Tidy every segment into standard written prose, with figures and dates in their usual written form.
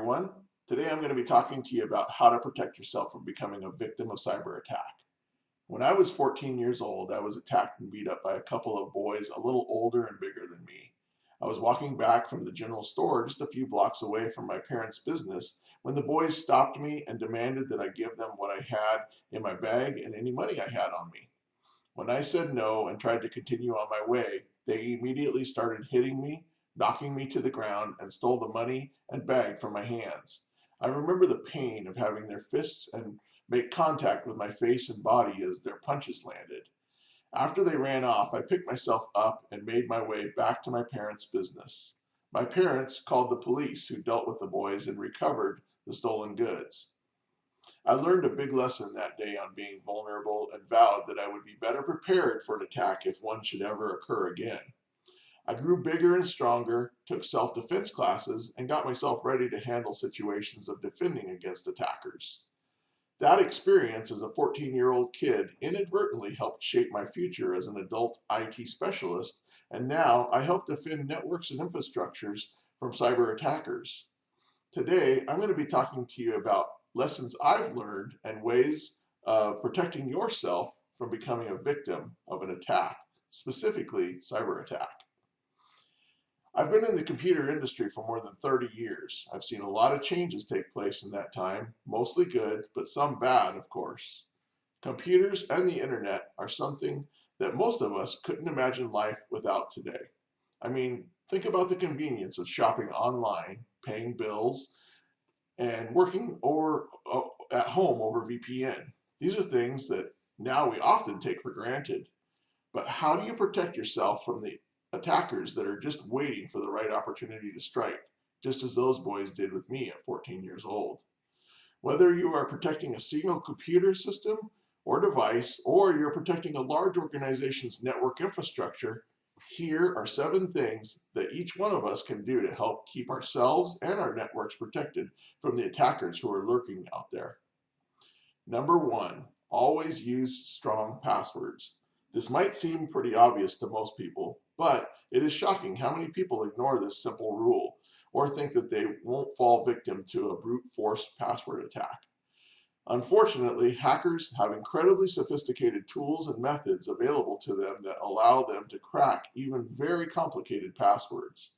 everyone. Today I'm going to be talking to you about how to protect yourself from becoming a victim of cyber attack. When I was 14 years old, I was attacked and beat up by a couple of boys a little older and bigger than me. I was walking back from the general store just a few blocks away from my parents' business when the boys stopped me and demanded that I give them what I had in my bag and any money I had on me. When I said no and tried to continue on my way, they immediately started hitting me, knocking me to the ground, and stole the money and bag from my hands. I remember the pain of having their fists and make contact with my face and body as their punches landed. After they ran off, I picked myself up and made my way back to my parents' business. My parents called the police, who dealt with the boys and recovered the stolen goods. I learned a big lesson that day on being vulnerable and vowed that I would be better prepared for an attack if one should ever occur again. I grew bigger and stronger, took self-defense classes, and got myself ready to handle situations of defending against attackers. That experience as a 14-year-old kid inadvertently helped shape my future as an adult IT specialist, and now I help defend networks and infrastructures from cyber attackers. Today, I'm going to be talking to you about lessons I've learned and ways of protecting yourself from becoming a victim of an attack, specifically cyber attack. I've been in the computer industry for more than 30 years. I've seen a lot of changes take place in that time, mostly good, but some bad, of course. Computers and the internet are something that most of us couldn't imagine life without today. I mean, think about the convenience of shopping online, paying bills, and working over at home over VPN. These are things that now we often take for granted. But how do you protect yourself from the attackers that are just waiting for the right opportunity to strike, just as those boys did with me at 14 years old? Whether you are protecting a single computer system or device, or you're protecting a large organization's network infrastructure, here are 7 things that each one of us can do to help keep ourselves and our networks protected from the attackers who are lurking out there. Number 1, always use strong passwords. This might seem pretty obvious to most people, but it is shocking how many people ignore this simple rule or think that they won't fall victim to a brute force password attack. Unfortunately, hackers have incredibly sophisticated tools and methods available to them that allow them to crack even very complicated passwords.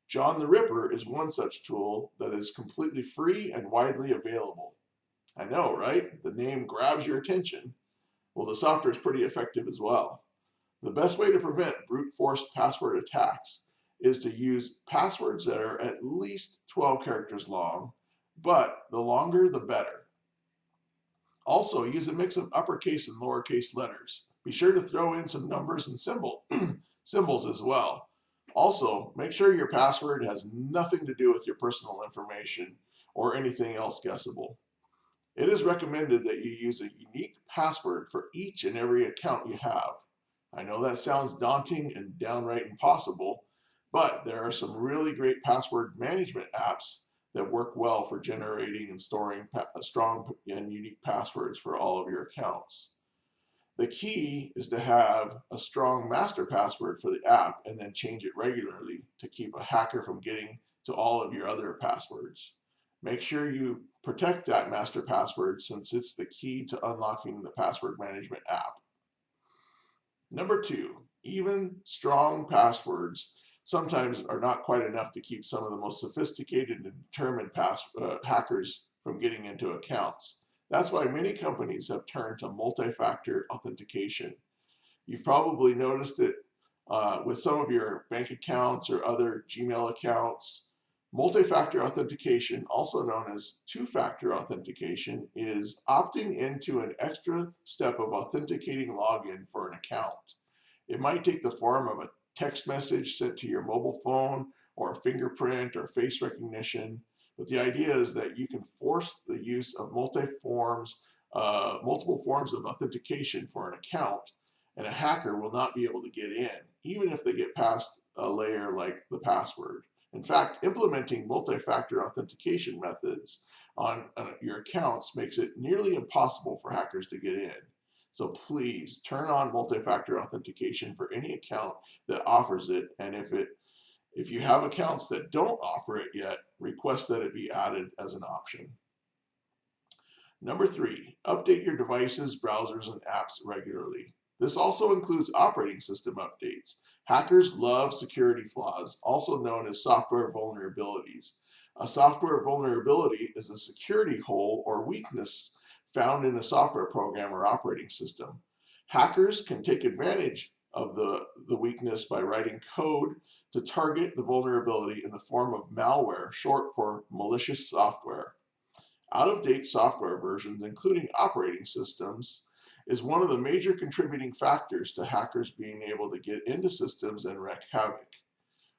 John the Ripper is one such tool that is completely free and widely available. I know, right? The name grabs your attention. Well, the software is pretty effective as well. The best way to prevent brute force password attacks is to use passwords that are at least 12 characters long, but the longer the better. Also, use a mix of uppercase and lowercase letters. Be sure to throw in some numbers and symbols as well. Also, make sure your password has nothing to do with your personal information or anything else guessable. It is recommended that you use a unique password for each and every account you have. I know that sounds daunting and downright impossible, but there are some really great password management apps that work well for generating and storing strong and unique passwords for all of your accounts. The key is to have a strong master password for the app and then change it regularly to keep a hacker from getting to all of your other passwords. Make sure you protect that master password since it's the key to unlocking the password management app. Number 2, even strong passwords sometimes are not quite enough to keep some of the most sophisticated and determined hackers from getting into accounts. That's why many companies have turned to multi-factor authentication. You've probably noticed it with some of your bank accounts or other Gmail accounts. Multi-factor authentication, also known as two-factor authentication, is opting into an extra step of authenticating login for an account. It might take the form of a text message sent to your mobile phone or a fingerprint or face recognition, but the idea is that you can force the use of multiple forms of authentication for an account, and a hacker will not be able to get in, even if they get past a layer like the password. In fact, implementing multi-factor authentication methods on your accounts makes it nearly impossible for hackers to get in. So please turn on multi-factor authentication for any account that offers it, and if it If you have accounts that don't offer it yet, request that it be added as an option. Number 3, update your devices, browsers, and apps regularly. This also includes operating system updates. Hackers love security flaws, also known as software vulnerabilities. A software vulnerability is a security hole or weakness found in a software program or operating system. Hackers can take advantage of the weakness by writing code to target the vulnerability in the form of malware, short for malicious software. Out-of-date software versions, including operating systems, is one of the major contributing factors to hackers being able to get into systems and wreak havoc.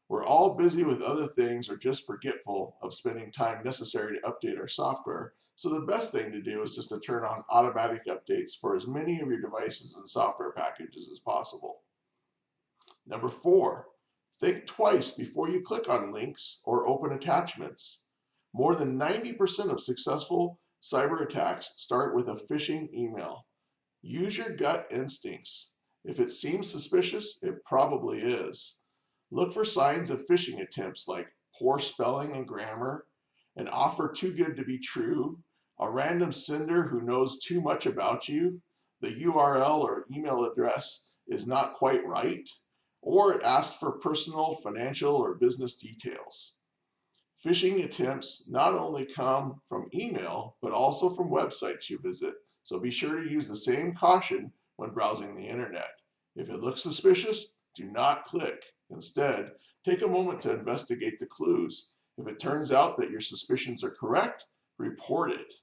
We're all busy with other things or just forgetful of spending time necessary to update our software, so the best thing to do is just to turn on automatic updates for as many of your devices and software packages as possible. Number 4, think twice before you click on links or open attachments. More than 90% of successful cyber attacks start with a phishing email. Use your gut instincts. If it seems suspicious, it probably is. Look for signs of phishing attempts like poor spelling and grammar, an offer too good to be true, a random sender who knows too much about you, the URL or email address is not quite right, or it asks for personal, financial, or business details. Phishing attempts not only come from email, but also from websites you visit, so be sure to use the same caution when browsing the internet. If it looks suspicious, do not click. Instead, take a moment to investigate the clues. If it turns out that your suspicions are correct, report it.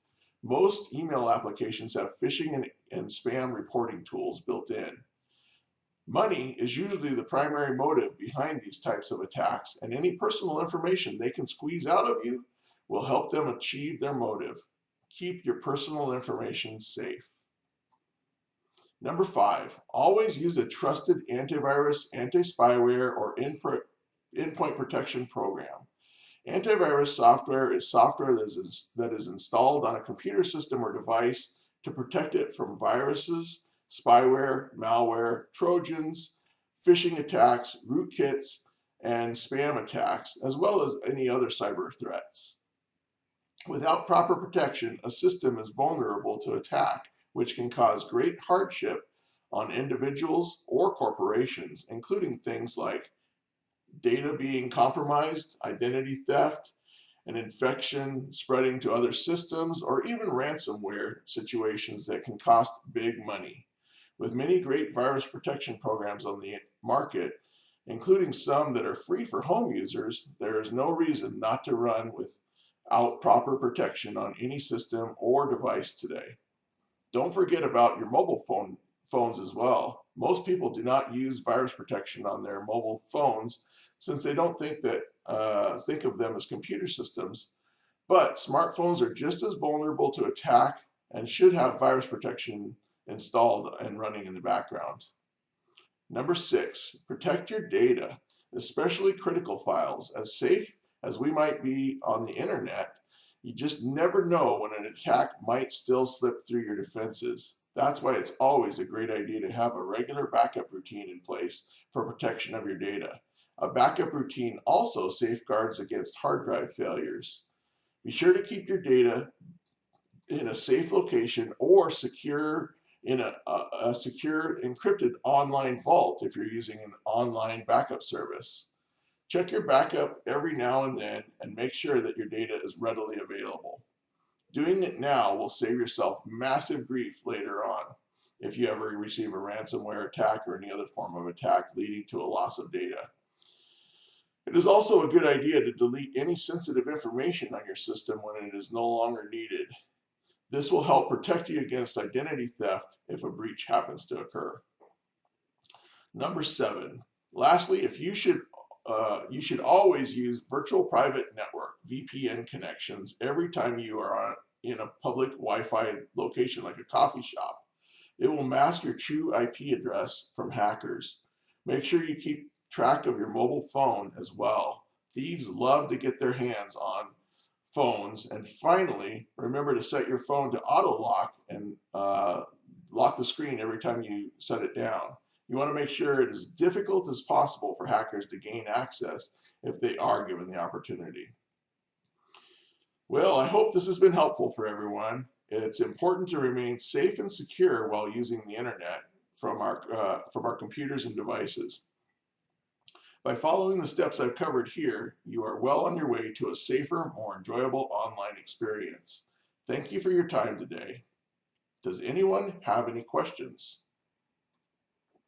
Most email applications have phishing and spam reporting tools built in. Money is usually the primary motive behind these types of attacks, and any personal information they can squeeze out of you will help them achieve their motive. Keep your personal information safe. Number 5, always use a trusted antivirus, anti-spyware, or endpoint protection program. Antivirus software is software that is installed on a computer system or device to protect it from viruses, spyware, malware, trojans, phishing attacks, rootkits, and spam attacks, as well as any other cyber threats. Without proper protection, a system is vulnerable to attack, which can cause great hardship on individuals or corporations, including things like data being compromised, identity theft, an infection spreading to other systems, or even ransomware situations that can cost big money. With many great virus protection programs on the market, including some that are free for home users, there is no reason not to run without proper protection on any system or device today. Don't forget about your mobile phones as well. Most people do not use virus protection on their mobile phones since they don't think of them as computer systems. But smartphones are just as vulnerable to attack and should have virus protection installed and running in the background. Number 6, protect your data, especially critical files. As safe as we might be on the internet, you just never know when an attack might still slip through your defenses. That's why it's always a great idea to have a regular backup routine in place for protection of your data. A backup routine also safeguards against hard drive failures. Be sure to keep your data in a safe location or secure in a secure encrypted online vault if you're using an online backup service. Check your backup every now and then and make sure that your data is readily available. Doing it now will save yourself massive grief later on if you ever receive a ransomware attack or any other form of attack leading to a loss of data. It is also a good idea to delete any sensitive information on your system when it is no longer needed. This will help protect you against identity theft if a breach happens to occur. Number 7, lastly, you should always use virtual private network, VPN connections, every time you are in a public Wi-Fi location like a coffee shop. It will mask your true IP address from hackers. Make sure you keep track of your mobile phone as well. Thieves love to get their hands on phones. And finally, remember to set your phone to auto lock and lock the screen every time you set it down. You want to make sure it is as difficult as possible for hackers to gain access, if they are given the opportunity. Well, I hope this has been helpful for everyone. It's important to remain safe and secure while using the internet from our computers and devices. By following the steps I've covered here, you are well on your way to a safer, more enjoyable online experience. Thank you for your time today. Does anyone have any questions?